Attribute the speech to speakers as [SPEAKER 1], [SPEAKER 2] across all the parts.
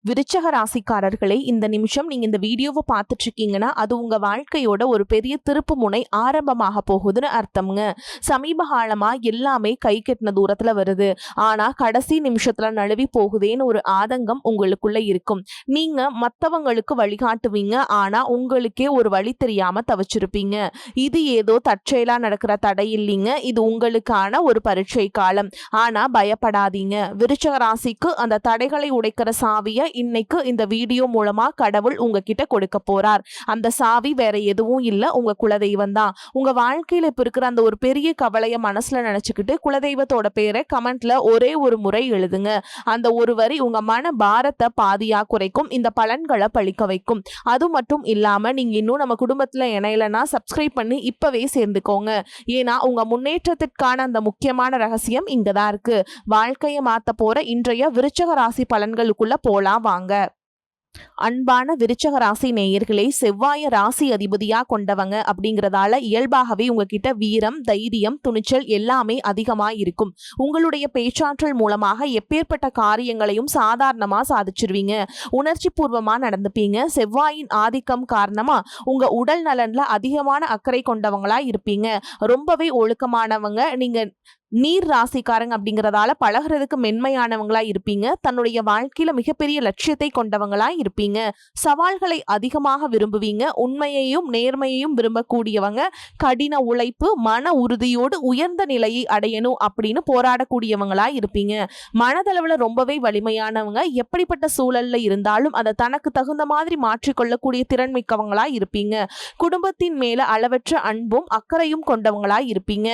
[SPEAKER 1] விருச்சக ராசிக்காரர்களே, இந்த நிமிஷம் நீங்க இந்த வீடியோவை பார்த்துட்டு இருக்கீங்கன்னா அது உங்க வாழ்க்கையோட ஒரு பெரிய திருப்பு முனை ஆரம்பமாக போகுதுன்னு அர்த்தம்ங்க. சமீப காலமா எல்லாமே கை கெட்டின தூரத்துல வருது, ஆனா கடைசி நிமிஷத்துல நழுவி போகுதேன்னு ஒரு ஆதங்கம் உங்களுக்குள்ள இருக்கும். நீங்க மத்தவங்களுக்கு வழிகாட்டுவீங்க, ஆனா உங்களுக்கே ஒரு வழி தெரியாம தவிச்சிருப்பீங்க. இது ஏதோ தற்செயலா நடக்கிற தடை இல்லைங்க, இது உங்களுக்கான ஒரு பரீட்சை காலம். ஆனா பயப்படாதீங்க, விருச்சக ராசிக்கு அந்த தடைகளை உடைக்கிற சாவிய இன்னைக்கு இந்த வீடியோ மூலமா கடவுள் உங்ககிட்ட கொடுக்க போறார். அந்த சாவி வேற எதுவும் இல்ல, உங்க குலதெய்வம் தான். உங்க வாழ்க்கையில இப்ப இருக்கிற அந்த ஒரு பெரிய கவலைய மனசுல நினைச்சுக்கிட்டு குலதெய்வத்தோட பேரை கமெண்ட்ல ஒரே ஒரு முறை எழுதுங்க. அந்த ஒரு வரி உங்க மன பாரத்தை பாதியா குறைக்கும், இந்த பலன்களை பழிக்க வைக்கும். அது மட்டும் இல்லாம நீங்க இன்னும் நம்ம குடும்பத்துல இணையலன்னா சப்ஸ்கிரைப் பண்ணி இப்பவே சேர்ந்துக்கோங்க. ஏன்னா உங்க முன்னேற்றத்திற்கான அந்த முக்கியமான ரகசியம் இங்கதான் இருக்கு. வாழ்க்கையை மாத்த போற இன்றைய விருச்சக ராசி பலன்களுக்குள்ள போலாம் வாங்க. அன்பான விருச்சக ராசி நேயர்களே, செவ்வாய ராசி அதிபதியா கொண்டவங்க அப்படிங்கறதால இயல்பாகவே உங்ககிட்ட வீரம், தைரியம், துணிச்சல் எல்லாமே அதிகமா இருக்கும். உங்களுடைய பேச்சாற்றல் மூலமாக எப்பேற்பட்ட காரியங்களையும் சாதாரணமா சாதிச்சிருவீங்க. உணர்ச்சி பூர்வமா நடந்துப்பீங்க. செவ்வாயின் ஆதிக்கம் காரணமா உங்க உடல் நலன்ல அதிகமான அக்கறை கொண்டவங்களா இருப்பீங்க. ரொம்பவே ஒழுக்கமானவங்க. நீங்க நீர் ராசிக்காரங்க அப்படிங்கறதால பழகிறதுக்கு மென்மையானவங்களா இருப்பீங்க. தன்னுடைய வாழ்க்கையில மிகப்பெரிய லட்சியத்தை கொண்டவங்களா இருப்பீங்க. சவால்களை அதிகமாக விரும்புவீங்க. உண்மையையும் நேர்மையையும் விரும்பக்கூடியவங்க. கடின உழைப்பு, மன உறுதியோடு உயர்ந்த நிலையை அடையணும் அப்படின்னு போராடக்கூடியவங்களா இருப்பீங்க. மனதளவுல ரொம்பவே வலிமையானவங்க. எப்படிப்பட்ட சூழல்ல இருந்தாலும் அதை தனக்கு தகுந்த மாதிரி மாற்றிக்கொள்ளக்கூடிய திறன் மிக்கவங்களா இருப்பீங்க. குடும்பத்தின் மேல அளவற்ற அன்பும் அக்கறையும் கொண்டவங்களா இருப்பீங்க.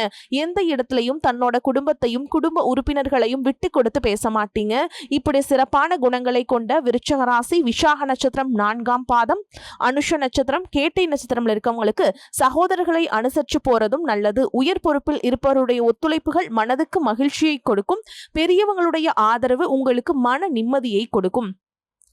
[SPEAKER 1] எந்த இடத்துலையும் தன்னோட குடும்பத்தையும் குடும்ப உறுப்பினர்களையும் விட்டு கொடுத்து பேச மாட்டீங்க. இப்படி சிறப்பான குணங்களை கொண்ட விருச்சக ராசி விசாக நட்சத்திரம் 4ஆம் பாதம், அனுஷ நட்சத்திரம், கேட்டை நட்சத்திரம்ல இருக்கவங்களுக்கு சகோதரர்களை அனுசரிச்சு போறதும் நல்லது. உயர் பொறுப்பில் இருப்பவருடைய ஒத்துழைப்புகள் மனதுக்கு மகிழ்ச்சியை கொடுக்கும். பெரியவங்களுடைய ஆதரவு உங்களுக்கு மன நிம்மதியை கொடுக்கும்.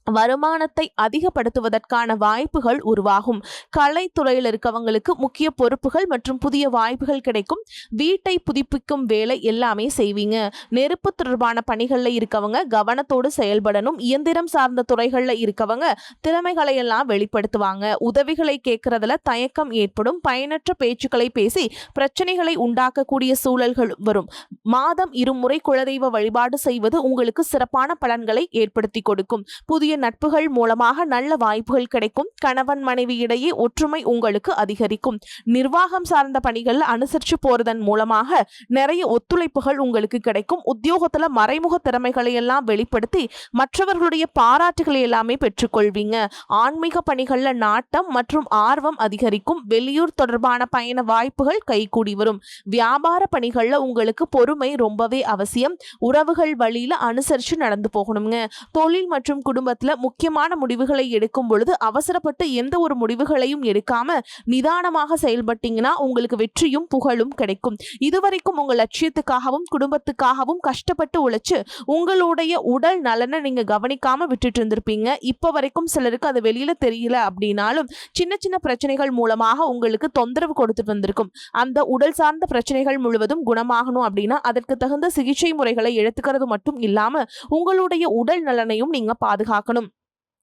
[SPEAKER 1] வருமானத்தை அதிகப்படுத்துவதற்கான வாய்ப்புகள் உருவாகும். கலைத்துறையில் இருக்கவங்களுக்கு முக்கிய பொறுப்புகள் மற்றும் புதிய வாய்ப்புகள் கிடைக்கும். வீட்டை புதுப்பிக்கும் வேலை எல்லாமே செய்வீங்க. நெருப்பு தொடர்பான பணிகள்ல இருக்கவங்க கவனத்தோடு செயல்படணும். இயந்திரம் சார்ந்த துறைகள்ல இருக்கவங்க திறமைகளை எல்லாம் வெளிப்படுத்துவாங்க. உதவிகளை கேட்கறதுல தயக்கம் ஏற்படும். பயனற்ற பேச்சுக்களை பேசி பிரச்சனைகளை உண்டாக்கக்கூடிய சூழல்கள் வரும். மாதம் இருமுறை குலதெய்வ வழிபாடு செய்வது உங்களுக்கு சிறப்பான பலன்களை ஏற்படுத்தி கொடுக்கும். புதிய நட்புகள் மூலமாக நல்ல வாய்ப்புகள் கிடைக்கும். கணவன் மனைவி இடையே ஒற்றுமை உங்களுக்கு அதிகரிக்கும். நிர்வாகம் சார்ந்த பணிகள் அனுசரிச்சு போறதன் மூலமாக நிறைய ஒத்துழைப்புகள் உங்களுக்கு கிடைக்கும். உத்தியோகத்துல மறைமுக திறமைகளை எல்லாம் வெளிப்படுத்தி மற்றவர்களுடைய பாராட்டுகளை எல்லாமே பெற்றுக்கொள்வீங்க. ஆன்மீக பணிகள்ல நாட்டம் மற்றும் ஆர்வம் அதிகரிக்கும். வெளியூர் தொடர்பான பயண வாய்ப்புகள் கைகூடி வரும். வியாபார பணிகள்ல உங்களுக்கு பொறுமை ரொம்பவே அவசியம். உறவுகள் வழியில அனுசரிச்சு நடந்து போகணுங்க. தொழில் மற்றும் குடும்பத்துல முக்கியமான முடிவுகளை எடுக்கும் பொழுது அவசரப்பட்டு எந்த ஒரு முடிவுகளையும் எடுக்காம நிதானமாக செயல்பட்டீங்கன்னா உங்களுக்கு வெற்றியும் புகழும் கிடைக்கும். இதுவரைக்கும் உங்க லட்சியத்துக்காகவும் குடும்பத்துக்காகவும் கஷ்டப்பட்டு உழைச்சு உங்களுடைய உடல் நலனை நீங்க கவனிக்காம விட்டுட்டு இருந்திருப்பீங்க. இப்ப வரைக்கும் சிலருக்கு அது வெளியில தெரியல அப்படின்னாலும் சின்ன சின்ன பிரச்சனைகள் மூலமாக உங்களுக்கு தொந்தரவு கொடுத்துட்டு வந்திருக்கும். அந்த உடல் சார்ந்த பிரச்சனைகள் முழுவதும் குணமாகணும் அப்படின்னா அதற்கு தகுந்த சிகிச்சை முறைகளை எடுத்துக்கிறது மட்டும் இல்லாம உங்களுடைய உடல் நலனையும் நீங்க பாதுகாக்கணும்.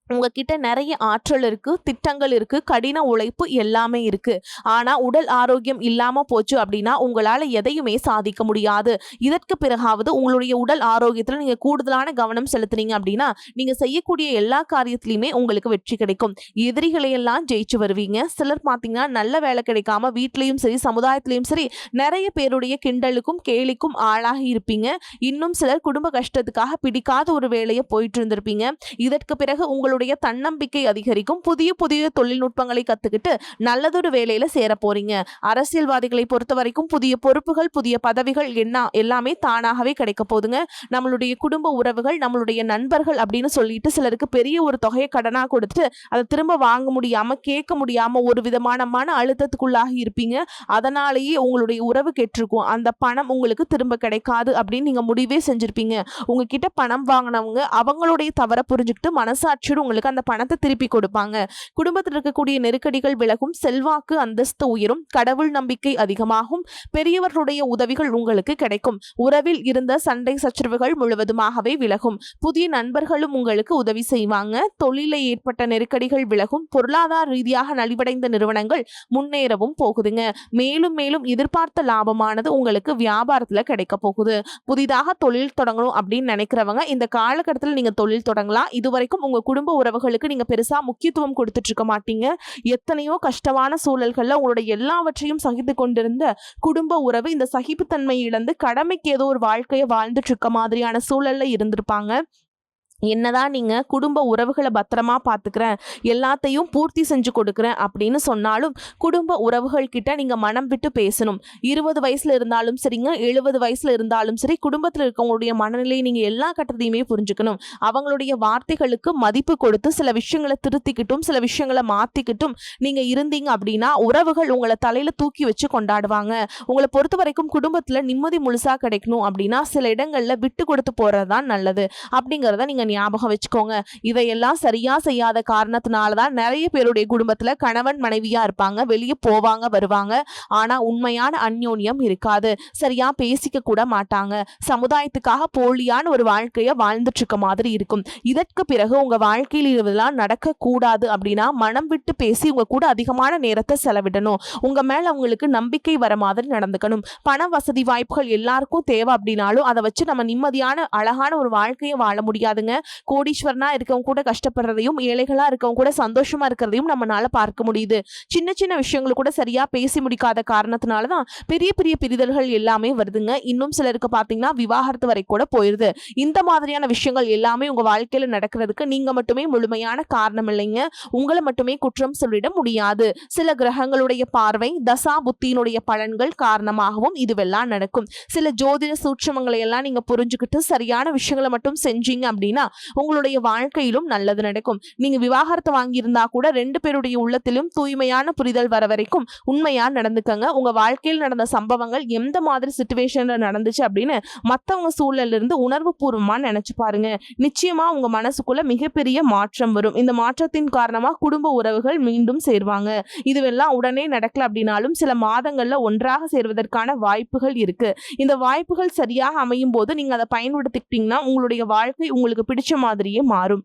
[SPEAKER 1] உங்ககிட்ட நிறைய ஆற்றல் இருக்கு, திட்டங்கள் இருக்கு, கடின உழைப்பு எல்லாமே இருக்கு. ஆனா உடல் ஆரோக்கியம் இல்லாம போச்சு அப்படின்னா உங்களால எதையுமே சாதிக்க முடியாது. இதற்கு பிறகாவது உங்களுடைய உடல் ஆரோக்கியத்துல நீங்க கூடுதலான கவனம் செலுத்துனீங்க அப்படின்னா நீங்க செய்யக்கூடிய எல்லா காரியத்திலையுமே உங்களுக்கு வெற்றி கிடைக்கும். எதிரிகளை எல்லாம் ஜெயிச்சு வருவீங்க. சிலர் பாத்தீங்கன்னா நல்ல வேலை கிடைக்காம வீட்லயும் சரி சமுதாயத்திலையும் சரி நிறைய பேருடைய கிண்டலுக்கும் கேலிக்கும் ஆளாகி இருப்பீங்க. இன்னும் சிலர் குடும்ப கஷ்டத்துக்காக பிடிக்காத ஒரு வேலையை போயிட்டு இருந்திருப்பீங்க. இதற்கு பிறகு உங்களுடைய தன்னம்பிக்கை அதிகரிக்கும். புதிய புதிய தொழில்நுட்பங்களை கத்துக்கிட்டு நல்லதொரு வேலையில சேர போறீங்க. அரசியல்வாதிகளை பொறுத்த வரைக்கும் புதிய பொறுப்புகள், புதிய பதவிகள் எல்லாமே தானாகவே கிடைக்க போதுங்க. நம்மளுடைய குடும்ப உறவுகள், நம்மளுடைய நண்பர்கள் அப்படின்னு சொல்லிட்டு சிலருக்கு பெரிய ஒரு தொகையை கடனா கொடுத்துட்டு அதை திரும்ப வாங்க முடியாம, கேட்க முடியாம ஒரு விதமான மன அழுத்தத்துக்குள்ளாகி இருப்பீங்க. அதனாலேயே உங்களுடைய உறவு கெட்டிருக்கும். அந்த பணம் உங்களுக்கு திரும்ப கிடைக்காது அப்படின்னு நீங்க முடிவே செஞ்சிருப்பீங்க. உங்ககிட்ட பணம் வாங்கினவங்க அவங்களுடைய தவற புரிஞ்சுக்கிட்டு மனசாட்சியோடு உங்களுக்கு அந்த பணத்தை திருப்பி கொடுப்பாங்க. குடும்பத்தில் இருக்கக்கூடிய நெருக்கடிகள் விலகும், செல்வாக்கு அந்தஸ்து உயரும், கடவுள் நம்பிக்கை அதிகமாகும், பெரியவர்களுடைய உதவிகள் உங்களுக்கு கிடைக்கும், உறவில் இருந்த சண்டை சச்சரவுகள் முழுவதுமாகவே விலகும், புதிய நண்பர்களும் உங்களுக்கு உதவி செய்வாங்க, தொழிலில் ஏற்பட்ட நெருக்கடிகள் விலகும், பொருளாதார ரீதியாக நலிவடைந்த நிறுவனங்கள் முன்னேறவும் போகுதுங்க. மேலும் மேலும் எதிர்பார்த்த லாபமானது உங்களுக்கு வியாபாரத்துல கிடைக்க போகுது. புதிதாக தொழில் தொடங்கணும் அப்படின்னு நினைக்கிறவங்க இந்த காலகட்டத்தில் நீங்க தொழில் தொடங்கலாம். இதுவரைக்கும் உங்க குடும்ப உறவுகளுக்கு நீங்க பெருசா முக்கியத்துவம் கொடுத்துட்டு இருக்க மாட்டீங்க. எத்தனையோ கஷ்டமான சூழல்கள்ல உங்களுடைய எல்லாவற்றையும் சகித்து கொண்டிருந்த குடும்ப உறவு இந்த சகிப்புத்தன்மை இழந்து கடமைக்கு ஏதோ ஒரு வாழ்க்கையை வாழ்ந்துட்டு இருக்க மாதிரியான சூழல்ல இருந்திருப்பாங்க. என்னதான் நீங்க குடும்ப உறவுகளை பத்திரமா பாத்துக்கிறேன், எல்லாத்தையும் பூர்த்தி செஞ்சு கொடுக்குறேன் அப்படின்னு சொன்னாலும் குடும்ப உறவுகள் கிட்ட நீங்க மனம் விட்டு பேசணும். 20 வயசுல இருந்தாலும் சரிங்க, 70 வயசுல இருந்தாலும் சரி, குடும்பத்துல இருக்கவங்களுடைய மனநிலையை நீங்க எல்லா கட்டத்தையுமே புரிஞ்சுக்கணும். அவங்களுடைய வார்த்தைகளுக்கு மதிப்பு கொடுத்து சில விஷயங்களை திருத்திக்கிட்டும் சில விஷயங்களை மாத்திக்கிட்டும் நீங்க இருந்தீங்க அப்படின்னா உறவுகள் உங்களை தலையில தூக்கி வச்சு கொண்டாடுவாங்க. உங்களை பொறுத்த வரைக்கும் குடும்பத்துல நிம்மதி முழுசா கிடைக்கணும் அப்படின்னா சில இடங்கள்ல விட்டு கொடுத்து போறதுதான் நல்லது அப்படிங்கறத நீங்க ஞாபகம் வச்சுக்கோங்க. இதையெல்லாம் சரியா செய்யாத காரணத்தினாலதான் நிறைய பேருடைய குடும்பத்துல கணவன் மனைவியா இருப்பாங்க, வெளியே போவாங்க வருவாங்க, ஆனா உண்மையான அந்யோன்யம் இருக்காது, சரியா பேசிக்க கூட மாட்டாங்க, சமுதாயத்துக்காக போலியான ஒரு வாழ்க்கைய வாழ்ந்துட்டு இருக்க மாதிரி இருக்கும். இதற்கு பிறகு உங்க வாழ்க்கையில் இதெல்லாம் நடக்க கூடாது அப்படின்னா மனம் விட்டு பேசி உங்க கூட அதிகமான நேரத்தை செலவிடணும். உங்க மேல அவங்களுக்கு நம்பிக்கை வர மாதிரி நடந்துக்கணும். பண வசதி வாய்ப்புகள் எல்லாருக்கும் தேவை அப்படின்னாலும் அதை வச்சு நம்ம நிம்மதியான அழகான ஒரு வாழ்க்கையை வாழ முடியாதுங்க. கோடீஸ்வரனா இருக்கவங்க கூட கஷ்டப்படுறதையும் ஏழைகளா இருக்கவங்க கூட சந்தோஷமா இருக்கிறதையும் நம்மளால பார்க்க முடியுது. சின்ன சின்ன விஷயங்கள் கூட சரியா பேசி முடிக்காத காரணத்தினாலதான் பெரிய பெரிய பிரிதல்கள் எல்லாமே வருதுங்க. இன்னும் சிலருக்கு பாத்தீங்கன்னா விவாகரத்து வரை கூட போயிருது. இந்த மாதிரியான விஷயங்கள் எல்லாமே உங்க வாழ்க்கையில நடக்கிறதுக்கு நீங்க மட்டுமே முழுமையான காரணம் இல்லைங்க. உங்களை மட்டுமே குற்றம் சொல்லிட முடியாது. சில கிரகங்களுடைய பார்வை, தசா புத்தியினுடைய பலன்கள் காரணமாகவும் இதுவெல்லாம் நடக்கும். சில ஜோதிட சூட்சமங்களை எல்லாம் நீங்க புரிஞ்சுக்கிட்டு சரியான விஷயங்களை மட்டும் செஞ்சீங்க அப்படின்னா உங்களுடைய வாழ்க்கையிலும் நல்லது நடக்கும். நீங்க விவாகரத்து வாங்கியிருந்தா கூட 2 பேருடைய உள்ளத்திலும் தூய்மையான புரிதல் வர வரைக்கும் உண்மையா நடந்துக்கங்க. உங்க வாழ்க்கையில் நடந்த சம்பவங்கள் எந்த மாதிரி சிச்சுவேஷன்ல நடந்துச்சு அப்படின்னு மத்தவங்க சூழல்ல இருந்து உணர்வு பூர்வமா நினைச்சு பாருங்க. நிச்சயமா உங்க மனசுக்குள்ள மிகப்பெரிய மாற்றம் வரும். இந்த மாற்றத்தின் காரணமா குடும்ப உறவுகள் மீண்டும் சேர்வாங்க. இதுவெல்லாம் உடனே நடக்கல அப்படின்னாலும் சில மாதங்கள்ல ஒன்றாக சேர்வதற்கான வாய்ப்புகள் இருக்கு. இந்த வாய்ப்புகள் சரியாக அமையும் போது நீங்க அதை பயன்படுத்திக்கிட்டீங்கன்னா உங்களுடைய வாழ்க்கை உங்களுக்கு பிடிச்ச மாதிரியே மாறும்.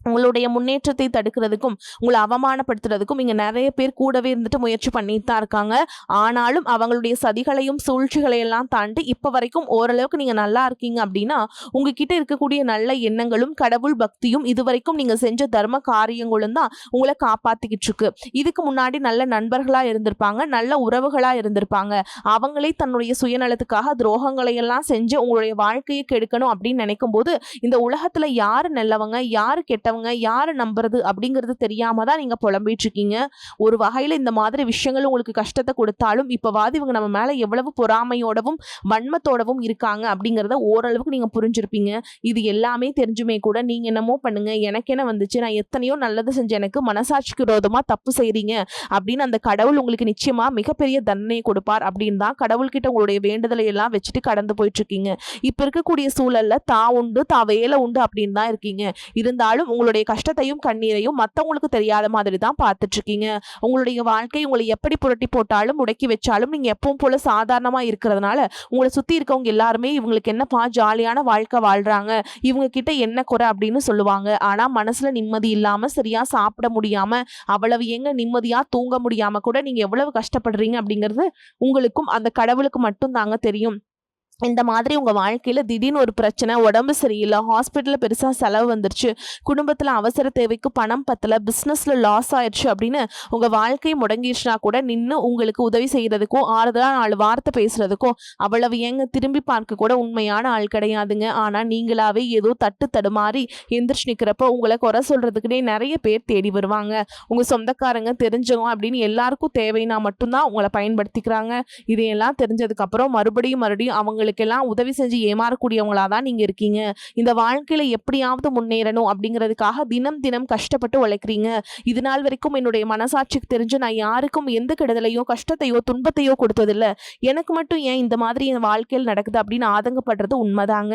[SPEAKER 1] உங்களுடைய முன்னேற்றத்தை தடுக்கிறதுக்கும் உங்களை அவமானப்படுத்துறதுக்கும் இங்க நிறைய பேர் கூடவே இருந்துட்டு முயற்சி பண்ணிட்டு தான் இருக்காங்க. ஆனாலும் அவங்களுடைய சதிகளையும் சூழ்ச்சிகளையெல்லாம் தாண்டி இப்ப வரைக்கும் ஓரளவுக்கு நீங்க நல்லா இருக்கீங்க அப்படின்னா உங்ககிட்ட இருக்கக்கூடிய நல்ல எண்ணங்களும் கடவுள் பக்தியும் இதுவரைக்கும் நீங்க செஞ்ச தர்ம காரியங்களும் தான் உங்களை காப்பாத்திக்கிட்டு இருக்கு. இதுக்கு முன்னாடி நல்ல நண்பர்களா இருந்திருப்பாங்க, நல்ல உறவுகளா இருந்திருப்பாங்க. அவங்களே தன்னுடைய சுயநலத்துக்காக துரோகங்களை எல்லாம் செஞ்சு உங்களுடைய வாழ்க்கையை கெடுக்கணும் அப்படின்னு நினைக்கும் போது இந்த உலகத்துல யாரு நல்லவங்க யாரு கெட்ட யாரு நம்புறது அப்படிங்கிறது தெரியாம தான் நீங்க புலம்பிட்டு இருக்கீங்க. ஒரு வகையில இந்த மாதிரி விஷயங்கள் உங்களுக்கு கஷ்டத்தை கொடுத்தாலும் இப்பவாது இவங்க நம்ம மேல எவ்வளவு பொறாமையோடவும் வன்மத்தோடவும் இருக்காங்க அப்படிங்கறத ஓரளவுக்கு நீங்க புரிஞ்சிருப்பீங்க. இது எல்லாமே தெரிஞ்சுமே கூட நீங்க என்னமோ பண்ணுங்க, எனக்கு என்ன வந்துச்சு, நான் எத்தனையோ நல்லது செஞ்ச எனக்கு மனசாட்சிக்கு விரோதமா தப்பு செய்றீங்க அப்படின்னு அந்த கடவுள் உங்களுக்கு நிச்சயமா மிகப்பெரிய தண்டனையை கொடுப்பார் அப்படின்னு தான் கடவுள்கிட்ட உங்களுடைய வேண்டுதலை எல்லாம் வச்சுட்டு கடந்து போயிட்டு இருக்கீங்க. இப்ப இருக்கக்கூடிய சூழல்ல உண்டு வேலை உண்டு அப்படின்னு தான் இருக்கீங்க. இருந்தாலும் உங்களுடைய கஷ்டத்தையும் கண்ணீரையும் மற்றவங்களுக்கு தெரியாத மாதிரி தான் பார்த்துட்டு இருக்கீங்க. உங்களுடைய வாழ்க்கை உங்களை எப்படி புரட்டி போட்டாலும் முடக்கி வச்சாலும் நீங்க எப்பவும் போல சாதாரணமா இருக்கிறதுனால உங்களை சுத்தி இருக்கவங்க எல்லாருமே இவங்களுக்கு என்னப்பா ஜாலியான வாழ்க்கை வாழ்றாங்க, இவங்க கிட்ட என்ன குறை அப்படின்னு சொல்லுவாங்க. ஆனா மனசுல நிம்மதி இல்லாம சரியா சாப்பிட முடியாம அவ்வளவு எங்க நிம்மதியா தூங்க முடியாம கூட நீங்க எவ்வளவு கஷ்டப்படுறீங்க அப்படிங்கிறது உங்களுக்கும் அந்த கடவுளுக்கு மட்டும் தாங்க தெரியும். இந்த மாதிரி உங்க வாழ்க்கையில திடீர்னு ஒரு பிரச்சனை, உடம்பு சரியில்லை, ஹாஸ்பிட்டல்ல பெருசா செலவு வந்துருச்சு, குடும்பத்துல அவசர தேவைக்கு பணம் பத்தல, பிசினஸ்ல லாஸ் ஆயிடுச்சு அப்படின்னு உங்க வாழ்க்கை முடங்கிடுச்சுனா கூட நின்று உங்களுக்கு உதவி செய்யறதுக்கும் ஆறுதலா 4 வார்த்தை பேசுறதுக்கும் அவ்வளவு ஏங்க திரும்பி பார்க்க கூட உண்மையான ஆள் கிடையாதுங்க. ஆனா நீங்களாவே ஏதோ தட்டு தடுமாறி எந்திரிச்சு நிக்கிறப்ப உங்களை குறை சொல்றதுக்குன்னே நிறைய பேர் தேடி வருவாங்க. உங்க சொந்தக்காரங்க தெரிஞ்சவங்க அப்படின்னு எல்லாருக்கும் தேவைன்னா மட்டும்தான் உங்களை பயன்படுத்திக்கிறாங்க. இதையெல்லாம் தெரிஞ்சதுக்கு அப்புறம் மறுபடியும் அவங்க அவங்களுக்கெல்லாம் உதவி செஞ்சு ஏமாறக்கூடியவங்களா தான் நீங்க இருக்கீங்க. இந்த வாழ்க்கையில எப்படியாவது முன்னேறணும் அப்படிங்கிறதுக்காக தினம் தினம் கஷ்டப்பட்டு உழைக்கிறீங்க. இது நாள் வரைக்கும் என்னுடைய மனசாட்சிக்கு தெரிஞ்சு நான் யாருக்கும் எந்த கெடுதலையோ கஷ்டத்தையோ துன்பத்தையோ கொடுத்ததில்ல. எனக்கு மட்டும் ஏன் இந்த மாதிரி என் வாழ்க்கையில் நடக்குது அப்படின்னு ஆதங்கப்படுறது உண்மைதாங்க.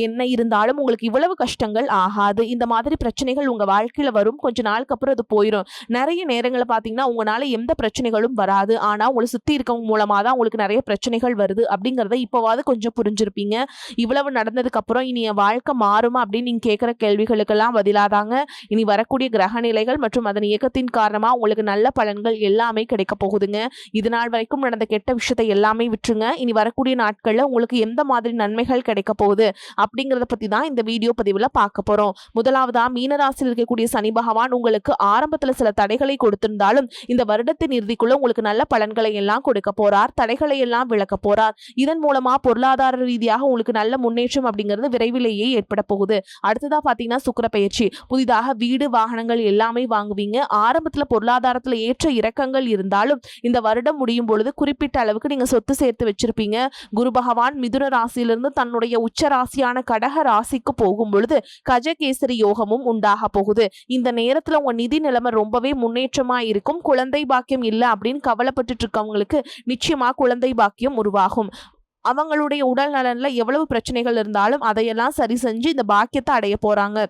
[SPEAKER 1] என்ன இருந்தாலும் உங்களுக்கு இவ்வளவு கஷ்டங்கள் ஆகாது. இந்த மாதிரி பிரச்சனைகள் உங்க வாழ்க்கையில வரும். கொஞ்ச நாளுக்கு அப்புறம் அது போயிடும். நிறைய நேரங்களை பார்த்தீங்கன்னா உங்களால எந்த பிரச்சனைகளும் வராது. ஆனா உங்களை சுத்தி இருக்கவங்க மூலமா தான் உங்களுக்கு நிறைய பிரச்சனைகள் வருது அப்படிங்கறத இப்போவாது கொஞ்சம் புரிஞ்சிருப்பீங்க. இவ்வளவு நடந்ததுக்கு அப்புறம் இனி என் வாழ்க்கை மாறுமா அப்படின்னு நீங்க கேட்கிற கேள்விகளுக்கெல்லாம் பதிலாதாங்க இனி வரக்கூடிய கிரக நிலைகள் மற்றும் அதன் இயக்கத்தின் காரணமா உங்களுக்கு நல்ல பலன்கள் எல்லாமே கிடைக்க போகுதுங்க. இது நாள் வரைக்கும் நடந்த கெட்ட விஷயத்தை எல்லாமே விட்டுருங்க. இனி வரக்கூடிய நாட்கள்ல உங்களுக்கு எந்த மாதிரி நன்மைகள் கிடைக்க போகுது அப்படிங்கறத பத்தி தான் இந்த வீடியோ பதிவுல பார்க்க போறோம். முதலாவதா மீனராசியில் இருக்கக்கூடிய சனி பகவான் உங்களுக்கு ஆரம்பத்துல சில தடைகளை கொடுத்திருந்தாலும் இந்த வருடத்தின் இறுதிக்குள்ள உங்களுக்கு நல்ல பலன்களை எல்லாம் கொடுக்க போறார். தடைகளை எல்லாம் விளக்க போறார். இதன் மூலமா பொருளாதார ரீதியாக உங்களுக்கு நல்ல முன்னேற்றம் அப்படிங்கிறது விரைவிலேயே ஏற்பட போகுது. அடுத்ததா பாத்தீங்கன்னா சுக்கிர பயிற்சி. புதிதாக வீடு வாகனங்கள் எல்லாமே வாங்குவீங்க. ஆரம்பத்துல பொருளாதாரத்துல ஏற்ற இறக்கங்கள் இருந்தாலும் இந்த வருடம் முடியும் பொழுது குறிப்பிட்ட அளவுக்கு நீங்க சொத்து சேர்த்து வச்சிருப்பீங்க. குரு பகவான் மிதுன ராசியிலிருந்து தன்னுடைய உச்ச ராசியான கடக ராசிக்கு போகும் பொழுது கஜகேசரி யோகமும் உண்டாக போகுது. இந்த நேரத்துல உங்க நிதி நிலைமை ரொம்பவே முன்னேற்றமா இருக்கும். குழந்தை பாக்கியம் இல்லை அப்படின்னு கவலைப்பட்டு இருக்கவங்களுக்கு நிச்சயமா குழந்தை பாக்கியம் உருவாகும். அவங்களுடைய உடல் நலன்ல எவ்வளவு பிரச்சனைகள் இருந்தாலும் அதையெல்லாம் சரி செஞ்சு இந்த பாக்கியத்தை அடைய போறாங்க.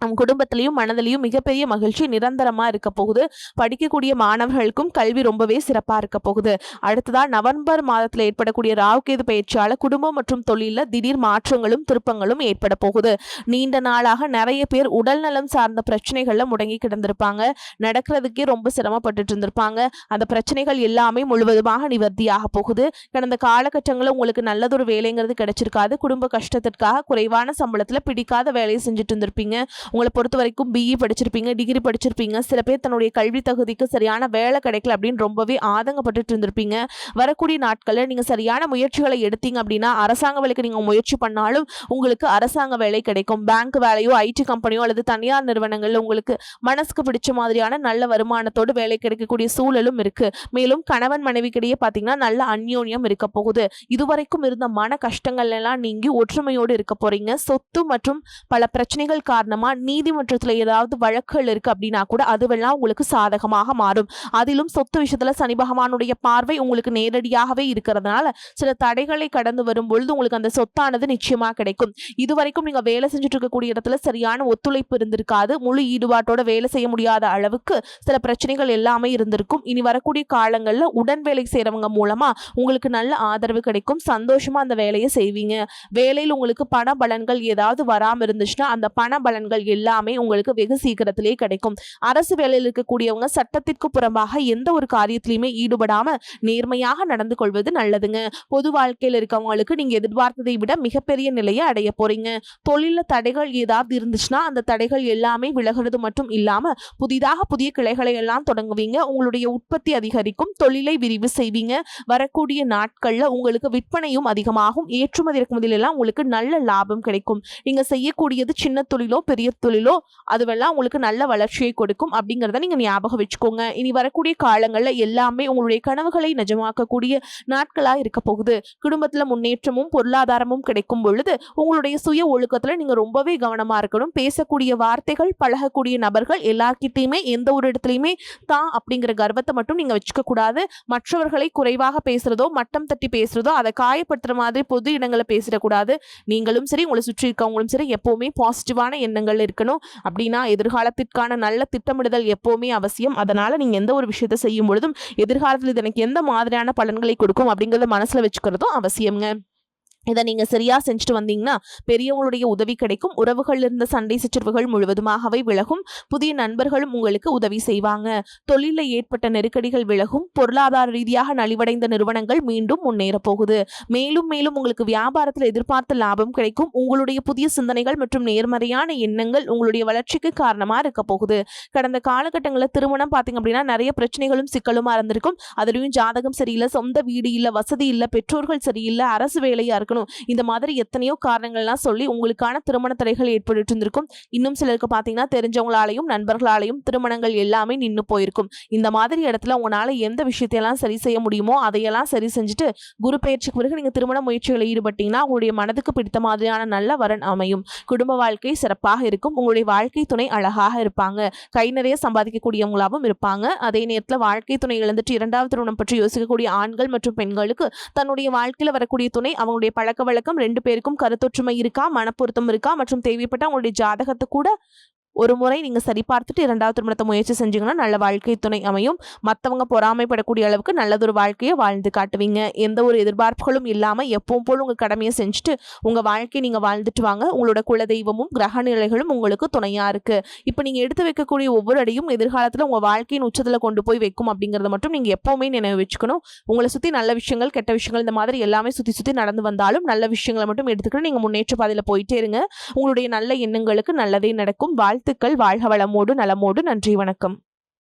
[SPEAKER 1] நம் குடும்பத்திலையும் மனதிலையும் மிகப்பெரிய மகிழ்ச்சி நிரந்தரமா இருக்க போகுது. படிக்கக்கூடிய மாணவர்களுக்கும் கல்வி ரொம்பவே சிறப்பா இருக்க போகுது. அடுத்ததா நவம்பர் மாதத்துல ஏற்படக்கூடிய ராகுகேது பயிற்சியால குடும்பம் மற்றும் தொழில திடீர் மாற்றங்களும் திருப்பங்களும் ஏற்பட போகுது. நீண்ட நாளாக நிறைய பேர் உடல் நலம் சார்ந்த பிரச்சனைகள்ல முடங்கி கிடந்திருப்பாங்க. நடக்கிறதுக்கே ரொம்ப சிரமப்பட்டுட்டு இருந்திருப்பாங்க. அந்த பிரச்சனைகள் எல்லாமே முழுவதுமாக நிவர்த்தியாக போகுது. கடந்த காலகட்டங்களில் உங்களுக்கு நல்லதொரு வேலைங்கிறது கிடைச்சிருக்காது. குடும்ப கஷ்டத்திற்காக குறைவான சம்பளத்துல பிடிக்காத வேலையை செஞ்சுட்டு இருந்திருப்பீங்க. உங்களை பொறுத்த வரைக்கும் பிஇ படிச்சிருப்பீங்க, டிகிரி படிச்சிருப்பீங்க. சில பேர் தன்னுடைய கல்வி தகுதிக்கு சரியான வேலை கிடைக்கல அப்படின்னு ரொம்பவே ஆதங்கப்பட்டு இருந்திருப்பீங்க. வரக்கூடிய நாட்களில் நீங்க சரியான முயற்சிகளை எடுத்தீங்க அப்படின்னா அரசாங்க வேலைக்கு நீங்க முயற்சி பண்ணாலும் உங்களுக்கு அரசாங்க வேலை கிடைக்கும். பேங்க் வேலையோ ஐடி கம்பெனியோ அல்லது தனியார் நிறுவனங்கள்ல உங்களுக்கு மனசுக்கு பிடிச்ச மாதிரியான நல்ல வருமானத்தோடு வேலை கிடைக்கக்கூடிய சூழலும் இருக்கு. மேலும் கணவன் மனைவிக்கிடையே பாத்தீங்கன்னா நல்ல அந்யோன்யம் இருக்க போகுது. இதுவரைக்கும் இருந்த மன கஷ்டங்கள் எல்லாம் நீங்கி ஒற்றுமையோடு இருக்க போறீங்க. சொத்து மற்றும் பல பிரச்சனைகள் காரணமா நீதிமன்றத்துல ஏதாவது வழக்குகள் இருக்கு அப்படின்னா கூட அதுவெல்லாம் உங்களுக்கு சாதகமாக மாறும். அதிலும் சொத்து விஷயத்துல சனி பகவானுடைய பார்வை உங்களுக்கு நேரடியாகவே இருக்கிறதுனால சில தடைகளை கடந்து வரும் பொழுது உங்களுக்கு அந்த சொத்தானது நிச்சயமா கிடைக்கும். இதுவரைக்கும் நீங்க வேலை செஞ்சுட்டு இருக்கக்கூடிய இடத்துல சரியான ஒத்துழைப்பு இருந்திருக்காது. முழு ஈடுபாட்டோட வேலை செய்ய முடியாத அளவுக்கு சில பிரச்சனைகள் எல்லாமே இருந்திருக்கும். இனி வரக்கூடிய காலங்கள்ல உடன் வேலை செய்யறவங்க மூலமா உங்களுக்கு நல்ல ஆதரவு கிடைக்கும். சந்தோஷமா அந்த வேலையை செய்வீங்க. வேலையில் உங்களுக்கு பண பலன்கள் ஏதாவது வராம இருந்துச்சுன்னா அந்த பண பலன்கள் எல்லாமே உங்களுக்கு வெகு சீக்கிரத்திலே கிடைக்கும். அரசு வேலையில் இருக்கக்கூடியவங்க சட்டத்திற்கு புறம்பாக எந்த ஒரு காரியத்திலையுமே ஈடுபடாம நேர்மையாக நடந்து கொள்வது நல்லதுங்க. பொது வாழ்க்கையில் இருக்கவங்களுக்கு நீங்க எதிர்பார்த்ததை விட மிகப்பெரிய நிலையை அடைய போறீங்க. தொழில தடைகள் ஏதாவது இருந்துச்சுன்னா அந்த தடைகள் எல்லாமே விலகிறது மட்டும் இல்லாம புதிதாக புதிய கிளைகளை எல்லாம் தொடங்குவீங்க. உங்களுடைய உற்பத்தி அதிகரிக்கும். தொழிலை விரிவு செய்வீங்க. வரக்கூடிய நாட்கள்ல உங்களுக்கு விற்பனையும் அதிகமாகும். ஏற்றுமதி இறக்குமதியில் எல்லாம் உங்களுக்கு நல்ல லாபம் கிடைக்கும். நீங்க செய்யக்கூடியது சின்ன தொழிலோ பெரிய தொழிலோ அதுவெல்லாம் உங்களுக்கு நல்ல வளர்ச்சியை கொடுக்கும் அப்படிங்கிறத நீங்க ஞாபகம் வச்சுக்கோங்க. இனி வரக்கூடிய காலங்கள்ல எல்லாமே உங்களுடைய கனவுகளை நிஜமாக்கக்கூடிய நாட்களா இருக்க போகுது. குடும்பத்துல முன்னேற்றமும் பொருளாதாரமும் கிடைக்கும் பொழுது உங்களுடைய சுய ஒழுக்கத்துல நீங்க ரொம்பவே கவனமா இருக்கணும். பேசக்கூடிய வார்த்தைகள், பழகக்கூடிய நபர்கள் எல்லார்கிட்டையுமே எந்த ஒரு இடத்துலையுமே தான் அப்படிங்கிற கர்வத்தை மட்டும் நீங்க வச்சுக்க கூடாது. மற்றவர்களை குறைவாக பேசுறதோ மட்டம் தட்டி பேசுறதோ அதை காயப்படுத்துற மாதிரி பொது இடங்களை பேசிடக்கூடாது. நீங்களும் சரி உங்களை சுற்றி இருக்கவங்களும் சரி எப்பவுமே பாசிட்டிவான எண்ணங்கள் இருக்கணும். அப்படின்னா எதிர்காலத்திற்கான நல்ல திட்டமிடுதல் எப்பவுமே அவசியம். அதனால நீங்க எந்த ஒரு விஷயத்தை செய்யும் பொழுதும் எதிர்காலத்தில் இது எனக்கு எந்த மாதிரியான பலன்களை கொடுக்கும் அப்படிங்கறத மனசுல வச்சுக்கிறதும் அவசியம்ங்க. இதை நீங்க சரியா செஞ்சுட்டு வந்தீங்கன்னா பெரியவங்களுடைய உதவி கிடைக்கும். உறவுகள் இருந்த சண்டை சச்சரவுகள் முழுவதுமாகவே விலகும். புதிய நண்பர்களும் உங்களுக்கு உதவி செய்வாங்க. தொழில ஏற்பட்ட நெருக்கடிகள் விலகும். பொருளாதார ரீதியாக நலிவடைந்த நிறுவனங்கள் மீண்டும் முன்னேற போகுது. மேலும் மேலும் உங்களுக்கு வியாபாரத்தில் எதிர்பார்த்த லாபம் கிடைக்கும். உங்களுடைய புதிய சிந்தனைகள் மற்றும் நேர்மறையான எண்ணங்கள் உங்களுடைய வளர்ச்சிக்கு காரணமா இருக்க போகுது. கடந்த காலகட்டங்களில் திருமணம் பாத்தீங்க அப்படின்னா நிறைய பிரச்சனைகளும் சிக்கலுமா இருந்திருக்கும். அதுலயும் ஜாதகம் சரியில்லை, சொந்த வீடு இல்ல, வசதி இல்ல, பெற்றோர்கள் சரியில்லை, அரசு வேலையா இருக்கணும், வச்சுக்கணும். இந்த மாதிரி எத்தனையோ காரணங்கள்லாம் சொல்லி உங்களுக்கான திருமண தடைகள் ஏற்பட்டு இருந்திருக்கும். இன்னும் சிலருக்கு பார்த்தீங்கன்னா தெரிஞ்சவங்களாலையும் நண்பர்களாலையும் திருமணங்கள் எல்லாமே நின்று போயிருக்கும். இந்த மாதிரி இடத்துல உங்களால எந்த விஷயத்தையெல்லாம் சரி செய்ய முடியுமோ அதையெல்லாம் சரி செஞ்சுட்டு குரு பெயர்ச்சிக்கு பிறகு நீங்க திருமண முயற்சிகளில் ஈடுபட்டீங்கன்னா உங்களுடைய மனதுக்கு பிடித்த மாதிரியான நல்ல வரன் அமையும். குடும்ப வாழ்க்கை சிறப்பாக இருக்கும். உங்களுடைய வாழ்க்கை துணை அழகாக இருப்பாங்க. கை நிறைய சம்பாதிக்கக்கூடியவங்களாகவும் இருப்பாங்க. அதே நேரத்தில் வாழ்க்கை துணை இழந்துட்டு இரண்டாவது திருமணம் பற்றி யோசிக்கக்கூடிய ஆண்கள் மற்றும் பெண்களுக்கு தன்னுடைய வாழ்க்கையில் வரக்கூடிய துணை அவங்களுடைய பழக்க வழக்கம் 2 பேருக்கும் கருத்தொற்றுமை இருக்கா, மனப்பொருத்தம் இருக்கா மற்றும் தேவைப்பட்ட அவங்களுடைய ஜாதகத்தை கூட ஒரு முறை நீங்க சரி பார்த்துட்டு இரண்டாவது திருமணத்தை முயற்சி செஞ்சீங்கன்னா நல்ல வாழ்க்கை துணை அமையும். மற்றவங்க பொறாமைப்படக்கூடிய அளவுக்கு நல்லதொரு வாழ்க்கையை வாழ்ந்து காட்டுவீங்க. எந்த ஒரு எதிர்பார்ப்புகளும் இல்லாம எப்பவும் போல உங்க கடமையை செஞ்சுட்டு உங்க வாழ்க்கையை நீங்க வாழ்ந்துட்டு வாங்க. உங்களோட குலதெய்வமும் கிரக நிலைகளும் உங்களுக்கு துணையா இருக்கு. இப்போ நீங்க எடுத்து வைக்கக்கூடிய ஒவ்வொரு அடியும் எதிர்காலத்துல உங்க வாழ்க்கையின் உச்சத்துல கொண்டு போய் வைக்கும் அப்படிங்கறத மட்டும் நீங்க எப்பவுமே நினைவு வச்சுக்கணும். உங்களை சுத்தி நல்ல விஷயங்கள் கெட்ட விஷயங்கள் இந்த மாதிரி எல்லாமே சுத்தி சுத்தி நடந்து வந்தாலும் நல்ல விஷயங்களை மட்டும் எடுத்துக்கிட்டு நீங்க முன்னேற்ற பாதையில போயிட்டே இருங்க. உங்களுடைய நல்ல எண்ணங்களுக்கு நல்லதே நடக்கும். வாழ்த்துக்கள். வாழ்க வளமோடு நலமோடு. நன்றி, வணக்கம்.